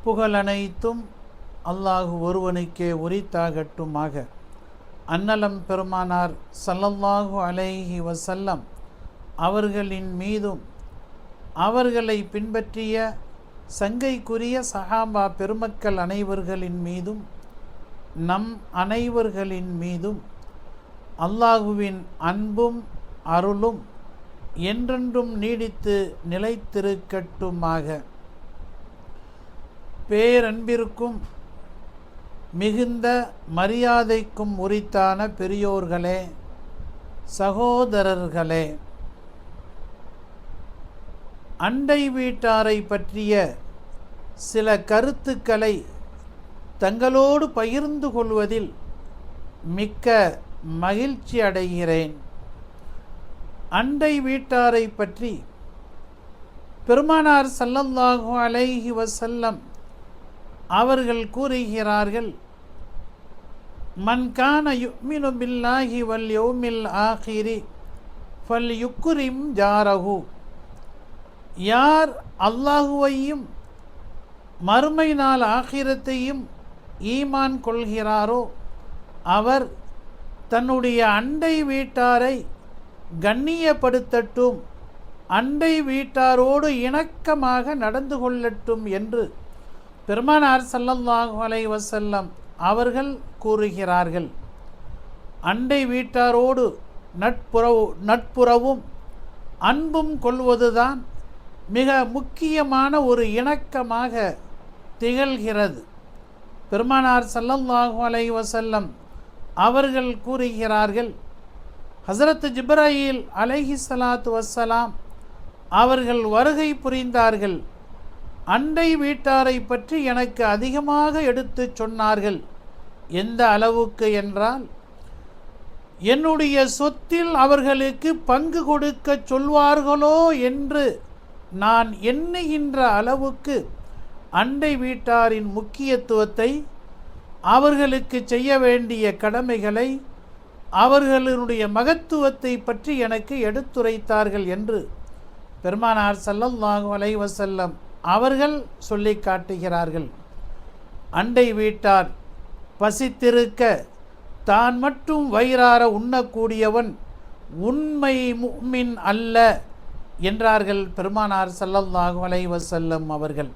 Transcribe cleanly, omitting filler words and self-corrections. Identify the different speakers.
Speaker 1: புகழனைத்தும் அல்லாஹ் ஒருவனுக்கே உரித்தாகட்டுமாக. அன்னலம் பெருமானார் ஸல்லல்லாஹு அலைஹி வஸல்லம் அவர்களின் மீதும் அவர்களை பின்பற்றிய சங்கைக்குரிய சஹாபா பெருமக்கள் அனைவர்களின் மீதும் நம் அனைவர்களின் மீதும் அல்லாஹுவின் அன்பும் அருளும் என்றென்றும் நீடித்து நிலைத்திருக்கட்டுமாக. பேரன்பிற்கும் மிகுந்த மரியாதைக்கும் உரித்தான பெரியோர்களே, சகோதரர்களே, அண்டை வீட்டாரை பற்றிய சில கருத்துக்களை தங்களோடு பகிர்ந்து கொள்வதில் மிக்க மகிழ்ச்சி அடைகிறேன். அண்டை வீட்டாரை பற்றி பெருமானார் ஸல்லல்லாஹு அலைஹி வஸல்லம் அவர்கள் கூறுகிறார்கள், மன் கான யுமினு பில்லாஹி வல் யௌமில் ஆகிரி ஃபல் யுக்ரிம் ஜாரஹு. யார் அல்லாஹுவையும் மறுமை நாள் ஆகிரத்தையும் ஈமான் கொள்கிறாரோ அவர் தன்னுடைய அண்டை வீட்டாரை கண்ணியப்படுத்தட்டும், அண்டை வீட்டாரோடு இணக்கமாக நடந்து கொள்ளட்டும் என்று பெருமானார் ஸல்லல்லாஹு அலைஹி வஸல்லம் அவர்கள் கூறுகிறார்கள். அண்டை வீட்டாரோடு நட்புறவும் அன்பும் கொள்வதுதான் மிக முக்கியமான ஒரு இணக்கமாக திகழ்கிறது. பெருமானார் ஸல்லல்லாஹு அலைஹி வஸல்லம் அவர்கள் கூறுகிறார்கள், ஹஸரத் ஜிப்ராயில் அலைஹிஸ்ஸலாத்து வஸ்ஸலாம் அவர்கள் வருகை புரிந்தார்கள். அண்டை வீட்டாரை பற்றி எனக்கு அதிகமாக எடுத்து சொன்னார்கள். எந்த அளவுக்கு என்றால், என்னுடைய சொத்தில் அவர்களுக்கு பங்கு கொடுக்க சொல்வார்களோ என்று நான் எண்ணுகின்ற அளவுக்கு அண்டை வீட்டாரின் முக்கியத்துவத்தை, அவர்களுக்கு செய்ய வேண்டிய கடமைகளை, அவர்களுடைய மகத்துவத்தை பற்றி எனக்கு எடுத்துரைத்தார்கள் என்று பெருமானார் ஸல்லல்லாஹு அலைஹி வஸல்லம் அவர்கள் சொல்லி காட்டுகிறார்கள். அண்டை வீட்டார் பசித்திருக்க தான் மட்டும் வயிறார உண்ணக்கூடியவன் உண்மை முஃமின் அல்ல என்றார்கள் பெருமானார் ஸல்லல்லாஹு அலைஹி வஸல்லம் அவர்கள்.